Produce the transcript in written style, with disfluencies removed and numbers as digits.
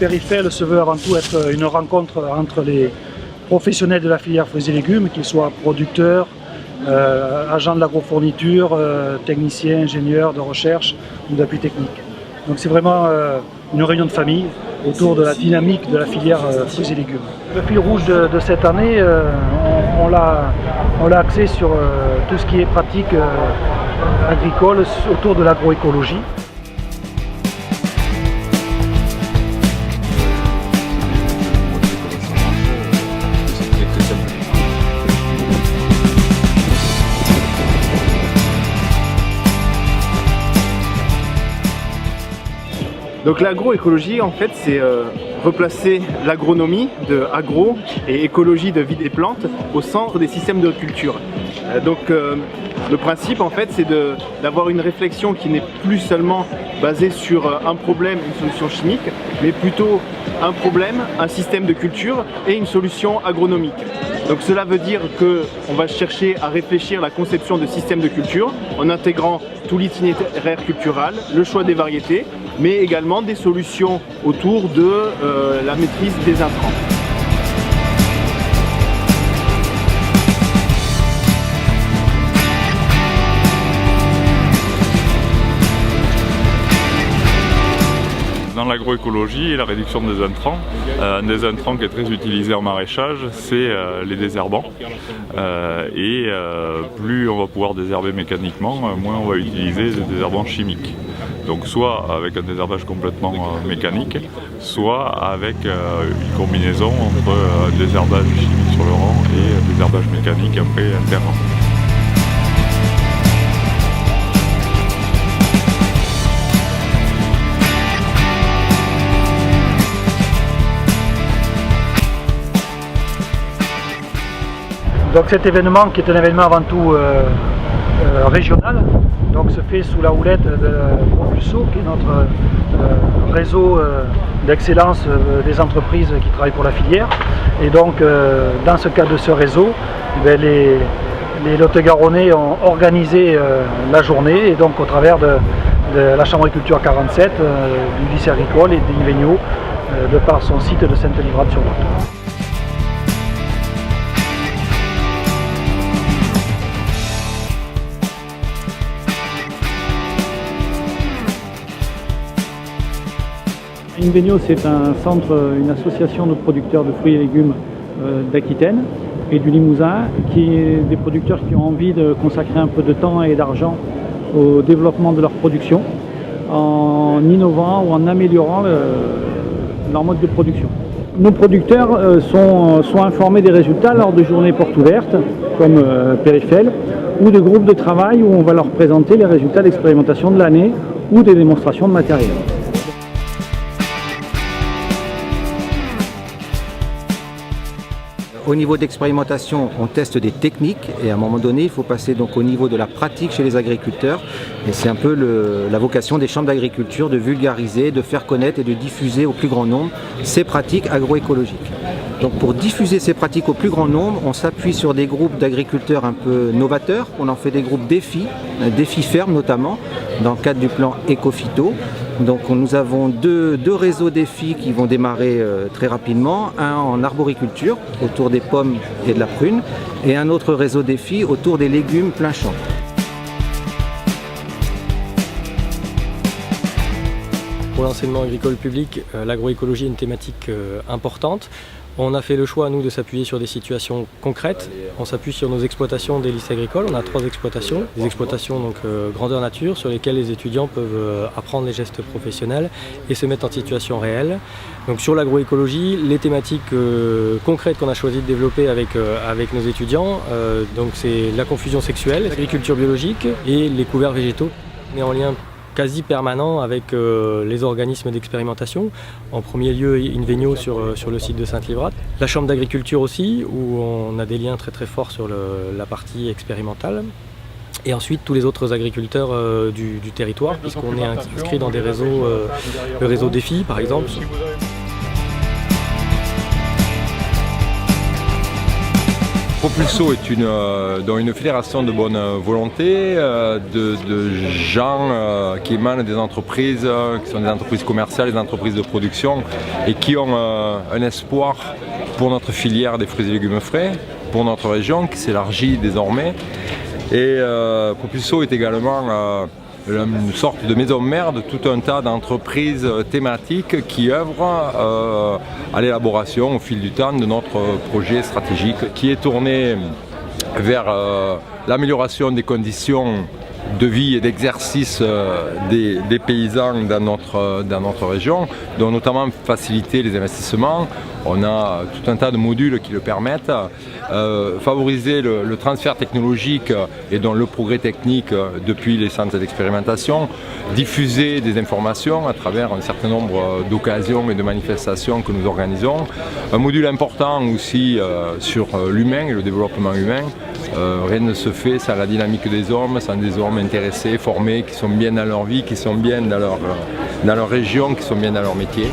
Périfel se veut avant tout être une rencontre entre les professionnels de la filière fruits et légumes, qu'ils soient producteurs, agents de l'agrofourniture, techniciens, ingénieurs de recherche ou d'appui technique. Donc c'est vraiment une réunion de famille autour de la dynamique de la filière fruits et légumes. Le fil rouge de cette année, on l'a axé sur tout ce qui est pratique agricole autour de l'agroécologie. Donc l'agroécologie, en fait, c'est replacer l'agronomie de agro et écologie de vie des plantes au centre des systèmes de culture. Le principe, en fait, c'est d'avoir une réflexion qui n'est plus seulement basée sur un problème, une solution chimique, mais plutôt un problème, un système de culture et une solution agronomique. Donc cela veut dire qu'on va chercher à réfléchir la conception de systèmes de culture en intégrant tout l'itinéraire culturel, le choix des variétés, mais également des solutions autour de la maîtrise des intrants. Dans l'agroécologie et la réduction des intrants, un des intrants qui est très utilisé en maraîchage, c'est les désherbants. Plus on va pouvoir désherber mécaniquement, moins on va utiliser des désherbants chimiques. Donc soit avec un désherbage complètement mécanique, soit avec une combinaison entre un désherbage chimique sur le rang et un désherbage mécanique après interrang. Donc cet événement qui est un événement avant tout régional, donc se fait sous la houlette de Propulso, qui est notre réseau d'excellence des entreprises qui travaillent pour la filière. Et donc dans ce cadre de ce réseau, les Lot-et-Garonnais ont organisé la journée, et donc au travers de la Chambre de culture 47, du lycée agricole et d'Invegno, de par son site de Sainte-Livrade-sur-Lot. Invenio, c'est un centre, une association de producteurs de fruits et légumes d'Aquitaine et du Limousin, qui est des producteurs qui ont envie de consacrer un peu de temps et d'argent au développement de leur production en innovant ou en améliorant leur mode de production. Nos producteurs sont informés des résultats lors de journées portes ouvertes, comme Périfel, ou de groupes de travail où on va leur présenter les résultats d'expérimentation de l'année ou des démonstrations de matériel. Au niveau d'expérimentation, on teste des techniques et à un moment donné, il faut passer donc au niveau de la pratique chez les agriculteurs. Et c'est un peu la vocation des chambres d'agriculture de vulgariser, de faire connaître et de diffuser au plus grand nombre ces pratiques agroécologiques. Donc pour diffuser ces pratiques au plus grand nombre, on s'appuie sur des groupes d'agriculteurs un peu novateurs. On en fait des groupes défis fermes notamment, dans le cadre du plan Éco-Phyto. Donc nous avons deux réseaux défis qui vont démarrer très rapidement, un en arboriculture autour des pommes et de la prune, et un autre réseau défi autour des légumes plein champ. Pour l'enseignement agricole public, l'agroécologie est une thématique importante. On a fait le choix, nous, de s'appuyer sur des situations concrètes. On s'appuie sur nos exploitations des lycées agricoles. On a 3 exploitations, des exploitations donc grandeur nature, sur lesquelles les étudiants peuvent apprendre les gestes professionnels et se mettre en situation réelle. Donc sur l'agroécologie, les thématiques concrètes qu'on a choisi de développer avec nos étudiants, donc c'est la confusion sexuelle, l'agriculture biologique et les couverts végétaux. On est en lien quasi permanent avec les organismes d'expérimentation. En premier lieu, Invenio sur le site de Sainte-Livrade. La chambre d'agriculture aussi, où on a des liens très très forts sur la partie expérimentale. Et ensuite, tous les autres agriculteurs du territoire, puisqu'on est inscrit dans des réseaux, le réseau Défi par exemple. Propulso est une fédération de bonne volonté, de gens qui émanent des entreprises, qui sont des entreprises commerciales, des entreprises de production et qui ont un espoir pour notre filière des fruits et légumes frais, pour notre région qui s'élargit désormais. Et Propulso est également une sorte de maison mère de tout un tas d'entreprises thématiques qui œuvrent à l'élaboration au fil du temps de notre projet stratégique qui est tourné vers l'amélioration des conditions de vie et d'exercice des paysans dans notre région, dont notamment faciliter les investissements. On a tout un tas de modules qui le permettent, favoriser le transfert technologique et donc le progrès technique depuis les centres d'expérimentation, diffuser des informations à travers un certain nombre d'occasions et de manifestations que nous organisons. Un module important aussi sur l'humain et le développement humain. Rien ne se fait sans la dynamique des hommes, sans des hommes intéressés, formés, qui sont bien dans leur vie, qui sont bien dans leur région, qui sont bien dans leur métier.